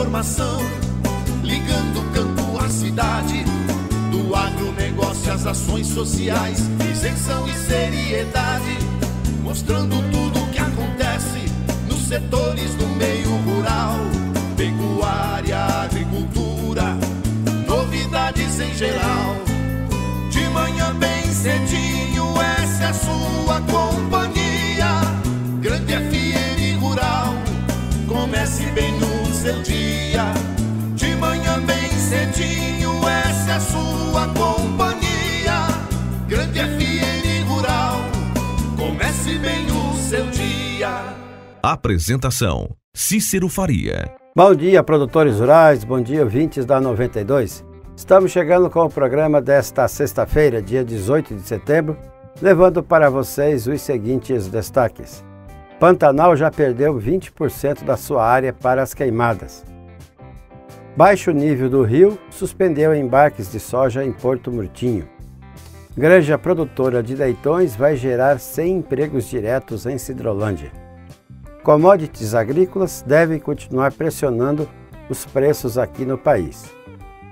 informação, ligando o campo à cidade, do agronegócio às ações sociais, isenção e seriedade, mostrando tudo o que acontece nos setores do meio rural, pecuária, agricultura, novidades em geral. De manhã bem cedinho, essa é a sua companhia, Grande FM Rural. Comece bem no seu dia, de manhã bem cedinho, essa é a sua companhia, Grande FM Rural. Comece bem o seu dia. Apresentação: Cícero Faria. Bom dia, produtores rurais, bom dia, ouvintes da 92. Estamos chegando com o programa desta sexta-feira, dia 18 de setembro, levando para vocês os seguintes destaques. Pantanal já perdeu 20% da sua área para as queimadas. Baixo nível do rio suspendeu embarques de soja em Porto Murtinho. Granja produtora de leitões vai gerar 100 empregos diretos em Sidrolândia. Commodities agrícolas devem continuar pressionando os preços aqui no país.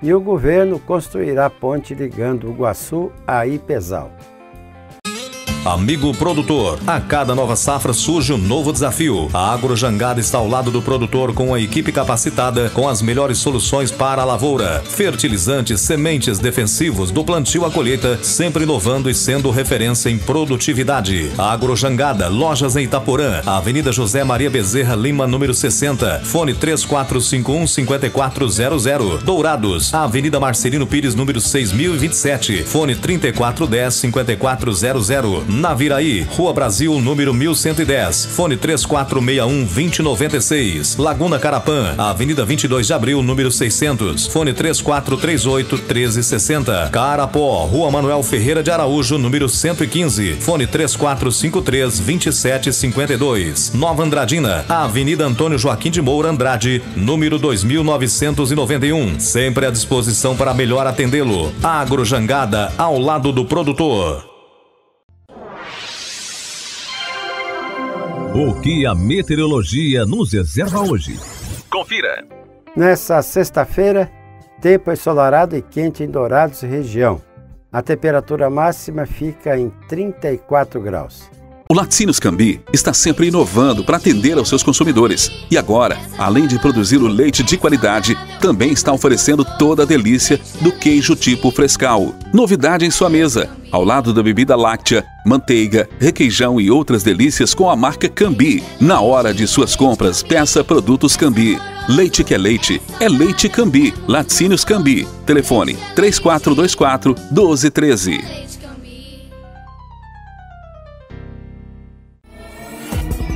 E o governo construirá ponte ligando Uguaçu a Ipezal. Amigo produtor, a cada nova safra surge um novo desafio. A Agrojangada está ao lado do produtor com a equipe capacitada com as melhores soluções para a lavoura. Fertilizantes, sementes, defensivos, do plantio à colheita, sempre inovando e sendo referência em produtividade. A Agrojangada, lojas em Itaporã, Avenida José Maria Bezerra Lima, número 60, fone 3451-5400. Dourados, Avenida Marcelino Pires, número 6027, fone 3410-5400. Naviraí, Rua Brasil, número 1110, fone 3461-2096. Laguna Carapã, Avenida 22 de Abril, número 600, fone 3438-1360. Carapó, Rua Manuel Ferreira de Araújo, número 115, fone 3453-2752. Nova Andradina, Avenida Antônio Joaquim de Moura Andrade, número 2991, sempre à disposição para melhor atendê-lo. Agrojangada, ao lado do produtor. O que a meteorologia nos reserva hoje? Confira! Nessa sexta-feira, tempo ensolarado e quente em Dourados e região. A temperatura máxima fica em 34 graus. O Laticínios Cambi está sempre inovando para atender aos seus consumidores. E agora, além de produzir o leite de qualidade, também está oferecendo toda a delícia do queijo tipo Frescal. Novidade em sua mesa, ao lado da bebida láctea, manteiga, requeijão e outras delícias com a marca Cambi. Na hora de suas compras, peça produtos Cambi. Leite que é Leite Cambi. Laticínios Cambi. Telefone 3424-1213.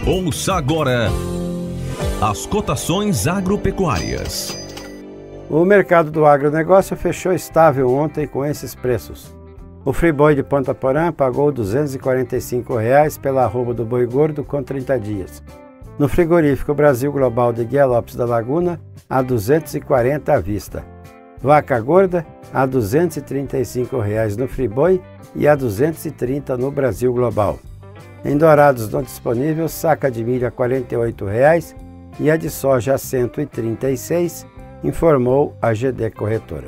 Ouça agora as cotações agropecuárias. O mercado do agronegócio fechou estável ontem com esses preços. O friboi de Ponta Porã pagou R$ 245 pela arroba do boi gordo com 30 dias. No frigorífico Brasil Global de Guia Lopes da Laguna, a R$ 240 à vista. Vaca gorda, a R$ 235 no friboi e a R$ 230 no Brasil Global. Em Dourados não disponível, saca de milho a R$ 48 e a de soja a R$ 136, informou a GD Corretora.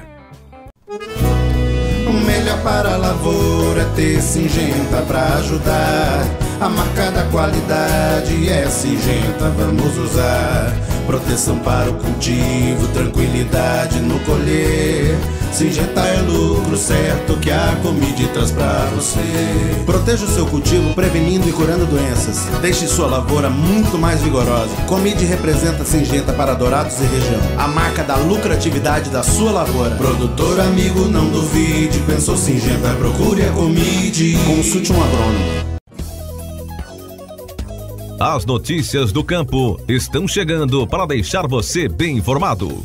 O melhor para a lavoura é ter Syngenta para ajudar. A marca da qualidade é Syngenta, vamos usar. Proteção para o cultivo, tranquilidade no colher. Syngenta é lucro certo que a Comid traz pra você. Proteja o seu cultivo prevenindo e curando doenças. Deixe sua lavoura muito mais vigorosa. Comid representa Syngenta para Dourados e região, a marca da lucratividade da sua lavoura. Produtor amigo, não duvide, pensou Syngenta, procure a Comid. Consulte um agrônomo. As notícias do campo estão chegando para deixar você bem informado.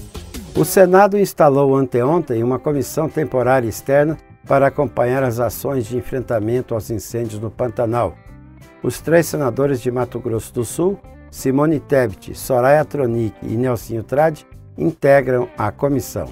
O Senado instalou anteontem uma comissão temporária externa para acompanhar as ações de enfrentamento aos incêndios no Pantanal. Os 3 senadores de Mato Grosso do Sul, Simone Tebet, Soraya Tronic e Nelsinho Trade, integram a comissão.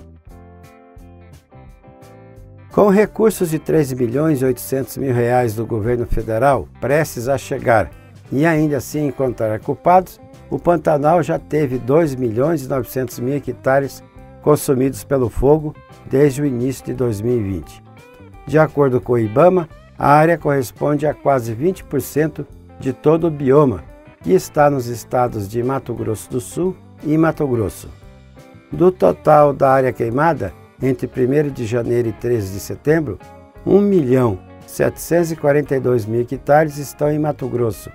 Com recursos de R$ 3.800.000 do governo federal prestes a chegar e ainda assim encontrar culpados, o Pantanal já teve 2.900.000 hectares consumidos pelo fogo desde o início de 2020. De acordo com o IBAMA, a área corresponde a quase 20% de todo o bioma, que está nos estados de Mato Grosso do Sul e Mato Grosso. Do total da área queimada, entre 1º de janeiro e 13 de setembro, 1.742.000 hectares estão em Mato Grosso,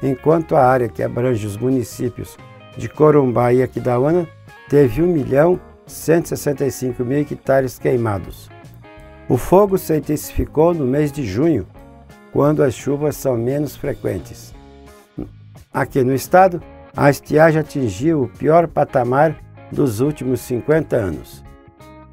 enquanto a área que abrange os municípios de Corumbá e Aquidauana teve 1.165.000 hectares queimados. O fogo se intensificou no mês de junho, quando as chuvas são menos frequentes. Aqui no estado, a estiagem atingiu o pior patamar dos últimos 50 anos.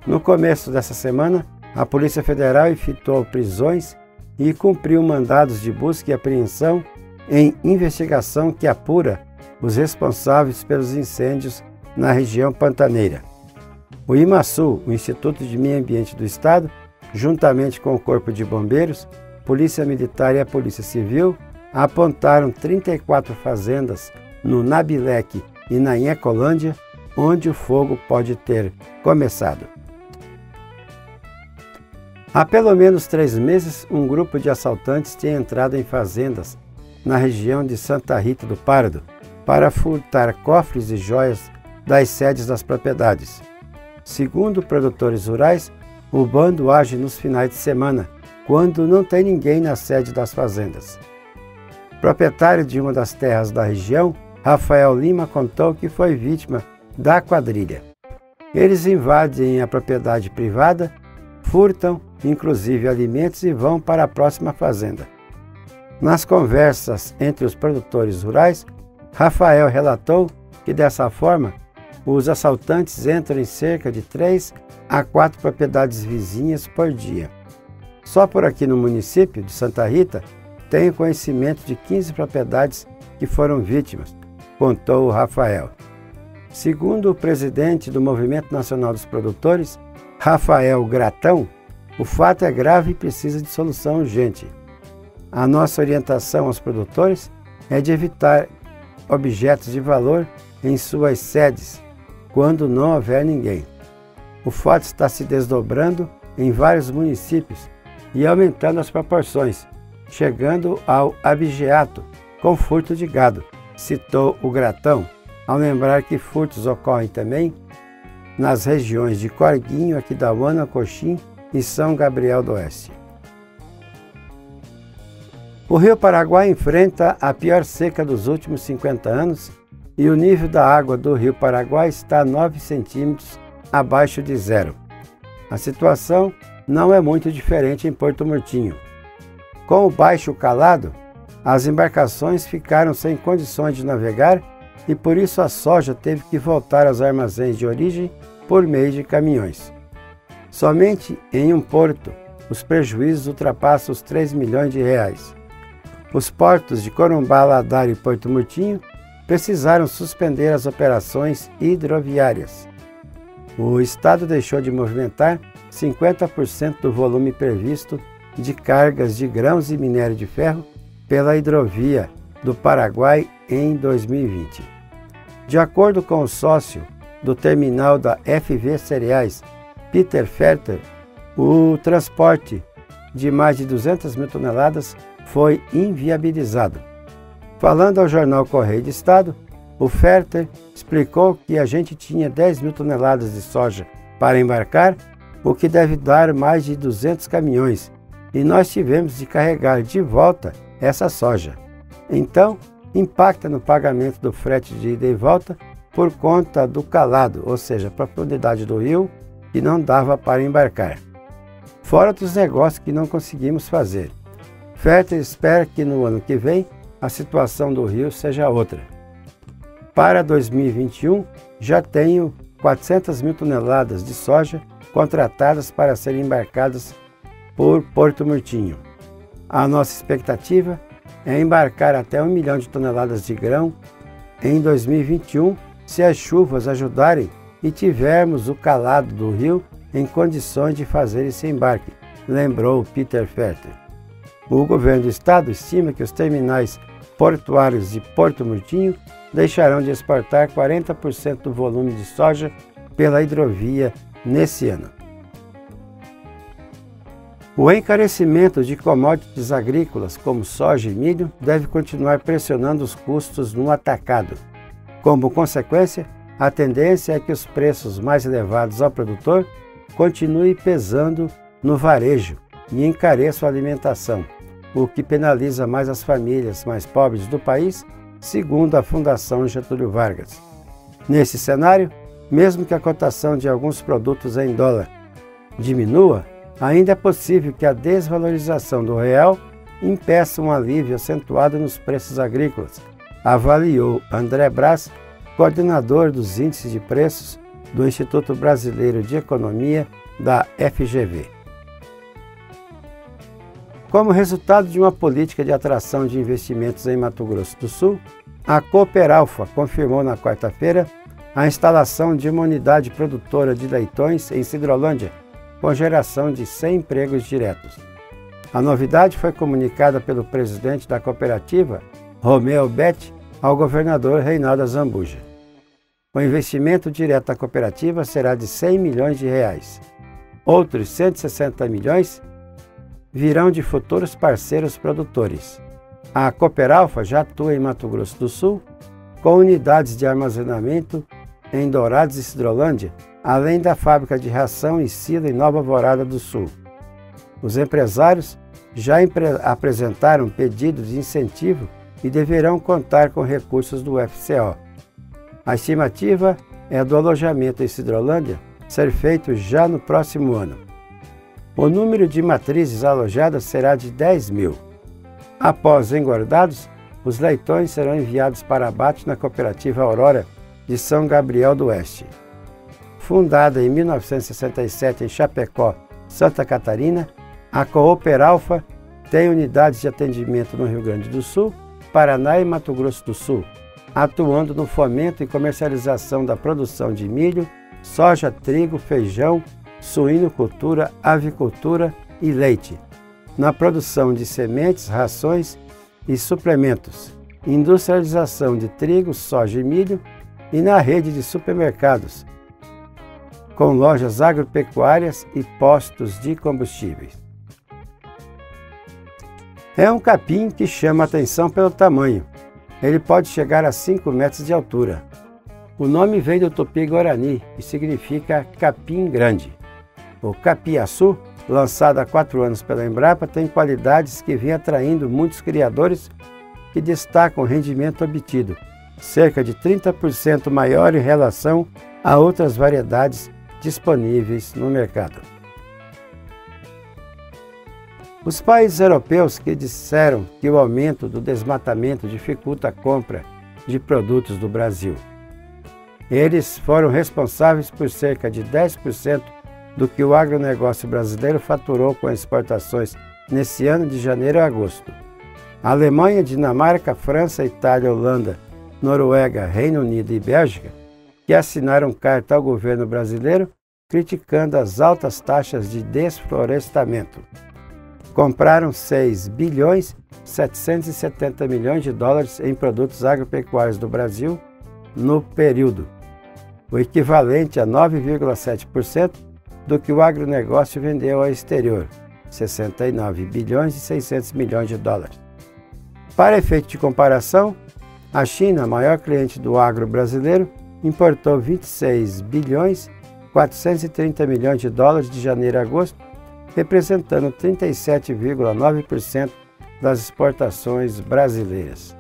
No começo dessa semana, a Polícia Federal efetuou prisões e cumpriu mandados de busca e apreensão em investigação que apura os responsáveis pelos incêndios na região pantaneira. O IMASU, o Instituto de Meio Ambiente do Estado, juntamente com o Corpo de Bombeiros, Polícia Militar e a Polícia Civil, apontaram 34 fazendas no Nabilec e na Ecolândia, onde o fogo pode ter começado. Há pelo menos 3 meses, um grupo de assaltantes tinha entrado em fazendas na região de Santa Rita do Pardo para furtar cofres e joias das sedes das propriedades. Segundo produtores rurais, o bando age nos finais de semana, quando não tem ninguém na sede das fazendas. Proprietário de uma das terras da região, Rafael Lima contou que foi vítima da quadrilha. Eles invadem a propriedade privada, furtam, inclusive alimentos, e vão para a próxima fazenda. Nas conversas entre os produtores rurais, Rafael relatou que dessa forma, os assaltantes entram em cerca de 3 a 4 propriedades vizinhas por dia. Só por aqui no município de Santa Rita, tenho conhecimento de 15 propriedades que foram vítimas, contou o Rafael. Segundo o presidente do Movimento Nacional dos Produtores, Rafael Gratão, o fato é grave e precisa de solução urgente. A nossa orientação aos produtores é de evitar objetos de valor em suas sedes, quando não houver ninguém. O fato está se desdobrando em vários municípios e aumentando as proporções, chegando ao abigeato, com furto de gado, citou o Gratão, ao lembrar que furtos ocorrem também nas regiões de Corguinho, Aquidauana, Coxim e São Gabriel do Oeste. O Rio Paraguai enfrenta a pior seca dos últimos 50 anos e o nível da água do Rio Paraguai está 9 centímetros abaixo de zero. A situação não é muito diferente em Porto Murtinho. Com o baixo calado, as embarcações ficaram sem condições de navegar e por isso a soja teve que voltar aos armazéns de origem por meio de caminhões. Somente em um porto, os prejuízos ultrapassam os 3 milhões de reais. Os portos de Corumbá, Ladário e Porto Murtinho precisaram suspender as operações hidroviárias. O Estado deixou de movimentar 50% do volume previsto de cargas de grãos e minério de ferro pela hidrovia do Paraguai em 2020. De acordo com o sócio do terminal da FV Cereais, Peter Ferter, o transporte de mais de 200 mil toneladas foi inviabilizado. Falando ao jornal Correio do Estado, o Ferter explicou que a gente tinha 10 mil toneladas de soja para embarcar, o que deve dar mais de 200 caminhões, e nós tivemos de carregar de volta essa soja. Então, impacta no pagamento do frete de ida e volta por conta do calado, ou seja, a profundidade do rio, que não dava para embarcar. Fora dos negócios que não conseguimos fazer. Ferter espera que no ano que vem a situação do rio seja outra. Para 2021, já tenho 400 mil toneladas de soja contratadas para serem embarcadas por Porto Murtinho. A nossa expectativa é embarcar até 1 milhão de toneladas de grão em 2021, se as chuvas ajudarem e tivermos o calado do rio em condições de fazer esse embarque, lembrou Peter Ferter. O governo do estado estima que os terminais portuários de Porto Murtinho deixarão de exportar 40% do volume de soja pela hidrovia nesse ano. O encarecimento de commodities agrícolas como soja e milho deve continuar pressionando os custos no atacado. Como consequência, a tendência é que os preços mais elevados ao produtor continuem pesando no varejo e encareçam a alimentação, o que penaliza mais as famílias mais pobres do país, segundo a Fundação Getúlio Vargas. Nesse cenário, mesmo que a cotação de alguns produtos em dólar diminua, ainda é possível que a desvalorização do real impeça um alívio acentuado nos preços agrícolas, avaliou André Brás, coordenador dos índices de preços do Instituto Brasileiro de Economia da FGV. Como resultado de uma política de atração de investimentos em Mato Grosso do Sul, a Cooperalfa confirmou na quarta-feira a instalação de uma unidade produtora de leitões em Sidrolândia, com geração de 100 empregos diretos. A novidade foi comunicada pelo presidente da cooperativa, Romeu Betti, ao governador Reinaldo Azambuja. O investimento direto da cooperativa será de 100 milhões de reais. Outros 160 milhões virão de futuros parceiros produtores. A Cooperalfa já atua em Mato Grosso do Sul, com unidades de armazenamento em Dourados e Sidrolândia, além da fábrica de ração e silo em Nova Alvorada do Sul. Os empresários já apresentaram pedidos de incentivo e deverão contar com recursos do FCO. A estimativa é do alojamento em Sidrolândia ser feito já no próximo ano. O número de matrizes alojadas será de 10 mil. Após engordados, os leitões serão enviados para abate na cooperativa Aurora de São Gabriel do Oeste. Fundada em 1967 em Chapecó, Santa Catarina, a Cooperalfa tem unidades de atendimento no Rio Grande do Sul, Paraná e Mato Grosso do Sul, atuando no fomento e comercialização da produção de milho, soja, trigo, feijão, suinocultura, avicultura e leite, na produção de sementes, rações e suplementos, industrialização de trigo, soja e milho e na rede de supermercados, com lojas agropecuárias e postos de combustíveis. É um capim que chama a atenção pelo tamanho. Ele pode chegar a 5 metros de altura. O nome vem do tupi-guarani e significa capim grande. O capiaçu, lançado há 4 anos pela Embrapa, tem qualidades que vêm atraindo muitos criadores que destacam o rendimento obtido, cerca de 30% maior em relação a outras variedades disponíveis no mercado. Os países europeus que disseram que o aumento do desmatamento dificulta a compra de produtos do Brasil. Eles foram responsáveis por cerca de 10% do que o agronegócio brasileiro faturou com exportações nesse ano de janeiro a agosto. A Alemanha, Dinamarca, França, Itália, Holanda, Noruega, Reino Unido e Bélgica, que assinaram carta ao governo brasileiro criticando as altas taxas de desflorestamento. Compraram 6 bilhões 770 milhões de dólares em produtos agropecuários do Brasil no período, o equivalente a 9,7% do que o agronegócio vendeu ao exterior, 69 bilhões e 600 milhões de dólares. Para efeito de comparação, a China, maior cliente do agro brasileiro, importou 26 bilhões 430 milhões de dólares de janeiro a agosto, representando 37,9% das exportações brasileiras.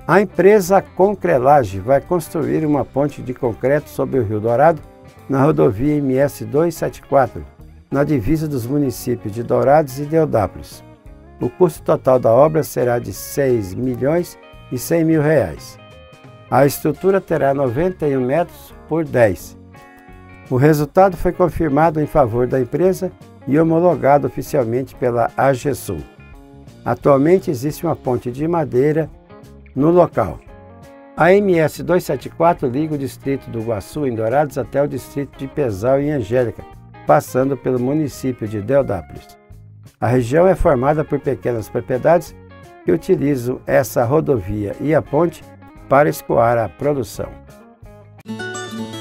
A empresa Concrelage vai construir uma ponte de concreto sobre o Rio Dourado na rodovia MS 274, na divisa dos municípios de Dourados e Deodápolis. O custo total da obra será de 6 milhões e 100 mil reais. A estrutura terá 91 metros por 10. O resultado foi confirmado em favor da empresa e homologado oficialmente pela AGESUL. Atualmente existe uma ponte de madeira no local. A MS 274 liga o distrito do Guaçu, em Dourados, até o distrito de Pesal, em Angélica, passando pelo município de Deodápolis. A região é formada por pequenas propriedades que utilizam essa rodovia e a ponte para escoar a produção.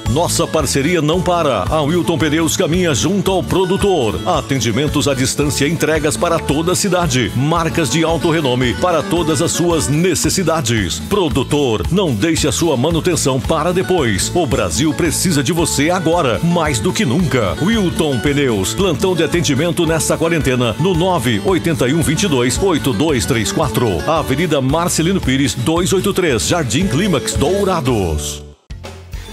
Nossa parceria não para. A Wilton Pneus caminha junto ao produtor. Atendimentos à distância e entregas para toda a cidade. Marcas de alto renome para todas as suas necessidades. Produtor, não deixe a sua manutenção para depois. O Brasil precisa de você agora, mais do que nunca. Wilton Pneus, plantão de atendimento nesta quarentena no 981228234. Avenida Marcelino Pires, 283, Jardim Clímax, Dourados.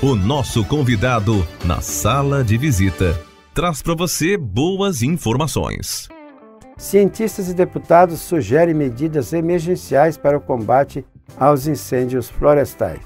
O nosso convidado na sala de visita traz para você boas informações. Cientistas e deputados sugerem medidas emergenciais para o combate aos incêndios florestais.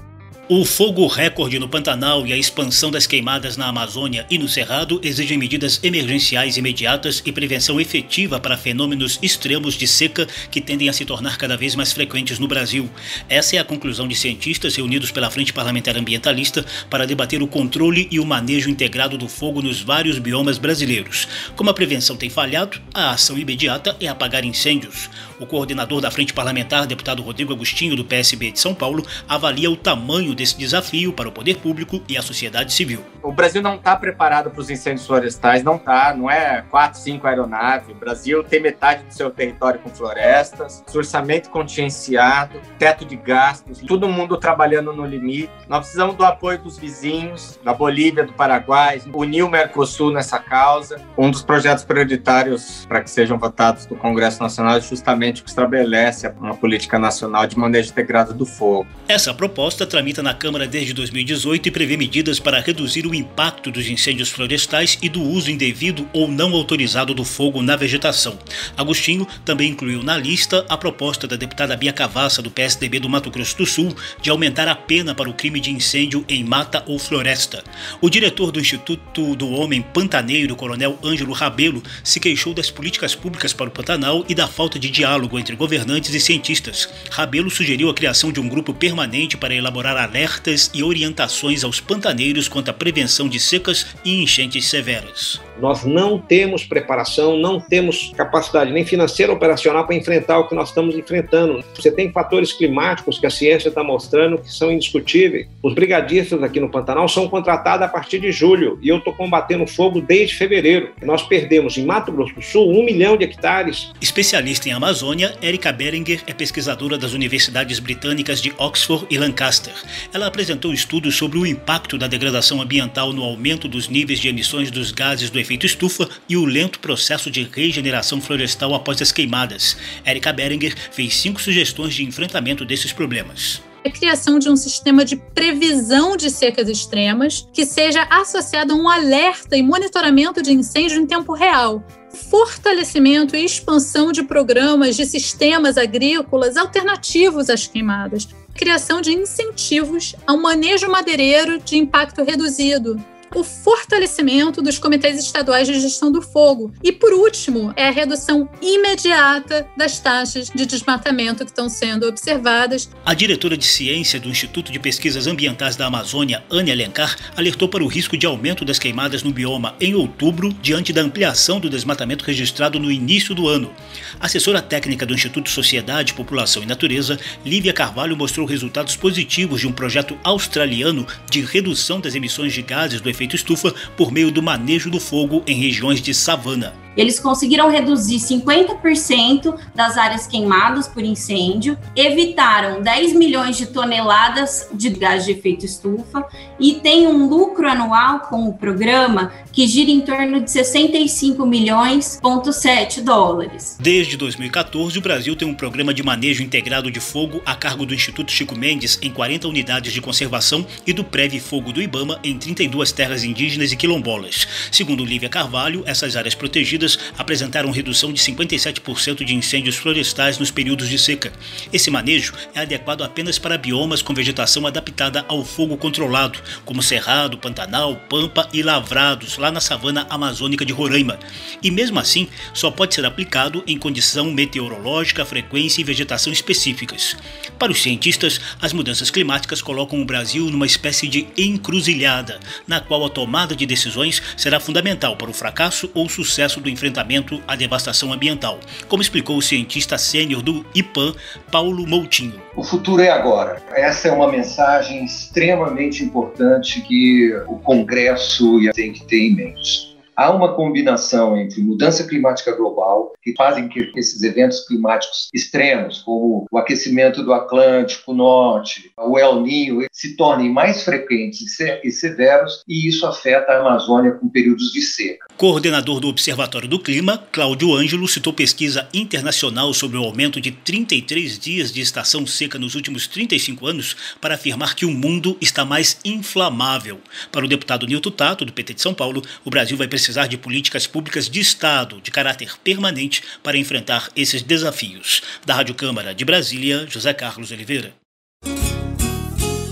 O fogo recorde no Pantanal e a expansão das queimadas na Amazônia e no Cerrado exigem medidas emergenciais imediatas e prevenção efetiva para fenômenos extremos de seca que tendem a se tornar cada vez mais frequentes no Brasil. Essa é a conclusão de cientistas reunidos pela Frente Parlamentar Ambientalista para debater o controle e o manejo integrado do fogo nos vários biomas brasileiros. Como a prevenção tem falhado, a ação imediata é apagar incêndios. O coordenador da Frente Parlamentar, deputado Rodrigo Agostinho, do PSB de São Paulo, avalia o tamanho desse desafio para o poder público e a sociedade civil. O Brasil não está preparado para os incêndios florestais, não é 4, 5 aeronaves. O Brasil tem metade do seu território com florestas, orçamento contingenciado, teto de gastos, todo mundo trabalhando no limite. Nós precisamos do apoio dos vizinhos, da Bolívia, do Paraguai, unir o Mercosul nessa causa. Um dos projetos prioritários para que sejam votados do Congresso Nacional é justamente o que estabelece uma política nacional de manejo integrado do fogo. Essa proposta tramita na Câmara desde 2018 e prevê medidas para reduzir o impacto dos incêndios florestais e do uso indevido ou não autorizado do fogo na vegetação. Agostinho também incluiu na lista a proposta da deputada Bia Cavassa, do PSDB do Mato Grosso do Sul, de aumentar a pena para o crime de incêndio em mata ou floresta. O diretor do Instituto do Homem Pantaneiro, Coronel Ângelo Rabelo, se queixou das políticas públicas para o Pantanal e da falta de diálogo entre governantes e cientistas. Rabelo sugeriu a criação de um grupo permanente para elaborar alertas e orientações aos pantaneiros quanto à prevenção de secas e enchentes severas. Nós não temos preparação, não temos capacidade nem financeira operacional para enfrentar o que nós estamos enfrentando. Você tem fatores climáticos que a ciência está mostrando que são indiscutíveis. Os brigadistas aqui no Pantanal são contratados a partir de julho e eu estou combatendo fogo desde fevereiro. Nós perdemos em Mato Grosso do Sul 1 milhão de hectares. Especialista em Amazônia, Erika Berenguer é pesquisadora das universidades britânicas de Oxford e Lancaster. Ela apresentou estudos sobre o impacto da degradação ambiental no aumento dos níveis de emissões dos gases do efeito estufa e o lento processo de regeneração florestal após as queimadas. Erika Berenguer fez 5 sugestões de enfrentamento desses problemas. A criação de um sistema de previsão de secas extremas que seja associado a um alerta e monitoramento de incêndio em tempo real. Fortalecimento e expansão de programas de sistemas agrícolas alternativos às queimadas. Criação de incentivos ao manejo madeireiro de impacto reduzido. O fortalecimento dos comitês estaduais de gestão do fogo. E, por último, é a redução imediata das taxas de desmatamento que estão sendo observadas. A diretora de ciência do Instituto de Pesquisas Ambientais da Amazônia, Ânia Alencar, alertou para o risco de aumento das queimadas no bioma em outubro, diante da ampliação do desmatamento registrado no início do ano. A assessora técnica do Instituto Sociedade, População e Natureza, Lívia Carvalho, mostrou resultados positivos de um projeto australiano de redução das emissões de gases do efeito estufa por meio do manejo do fogo em regiões de savana. Eles conseguiram reduzir 50% das áreas queimadas por incêndio, evitaram 10 milhões de toneladas de gás de efeito estufa e tem um lucro anual com o programa que gira em torno de 65 milhões,7 dólares. Desde 2014, o Brasil tem um programa de manejo integrado de fogo a cargo do Instituto Chico Mendes em 40 unidades de conservação e do Preve Fogo do Ibama em 32 terras indígenas e quilombolas. Segundo Lívia Carvalho, essas áreas protegidas apresentaram redução de 57% de incêndios florestais nos períodos de seca. Esse manejo é adequado apenas para biomas com vegetação adaptada ao fogo controlado, como Cerrado, Pantanal, Pampa e Lavrados, lá na savana amazônica de Roraima. E mesmo assim, só pode ser aplicado em condição meteorológica, frequência e vegetação específicas. Para os cientistas, as mudanças climáticas colocam o Brasil numa espécie de encruzilhada, na qual a tomada de decisões será fundamental para o fracasso ou sucesso do enfrentamento à devastação ambiental, como explicou o cientista sênior do IPAM, Paulo Moutinho. O futuro é agora. Essa é uma mensagem extremamente importante que o Congresso tem que ter em mente. Há uma combinação entre mudança climática global, que fazem que esses eventos climáticos extremos, como o aquecimento do Atlântico Norte, o El Niño, se tornem mais frequentes e severos, e isso afeta a Amazônia com períodos de seca. Coordenador do Observatório do Clima, Cláudio Ângelo, citou pesquisa internacional sobre o aumento de 33 dias de estação seca nos últimos 35 anos para afirmar que o mundo está mais inflamável. Para o deputado Nilton Tato, do PT de São Paulo, o Brasil vai precisar de políticas públicas de Estado de caráter permanente para enfrentar esses desafios. Da Rádio Câmara de Brasília, José Carlos Oliveira.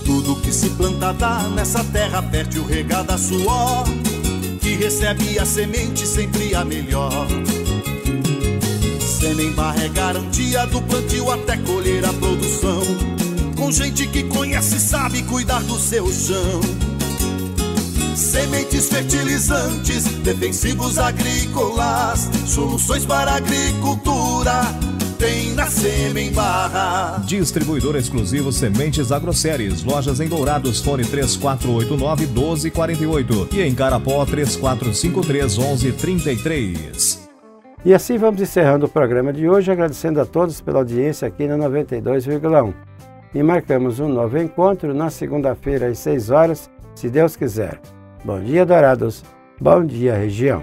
Tudo que se planta dá nessa terra, fértil regada a suor, que recebe a semente sempre a melhor. Semembarra é garantia do plantio até colher a produção, com gente que conhece e sabe cuidar do seu chão. Sementes fertilizantes, defensivos agrícolas, soluções para a agricultura tem na Semembarra. Distribuidor exclusivo Sementes Agroceres. Lojas em Dourados, fone 3489-1248 e em Carapó 3453-1133. E assim vamos encerrando o programa de hoje, agradecendo a todos pela audiência aqui na 92,1. E marcamos um novo encontro na segunda-feira às 6 horas, se Deus quiser. Bom dia, Dourados. Bom dia, região.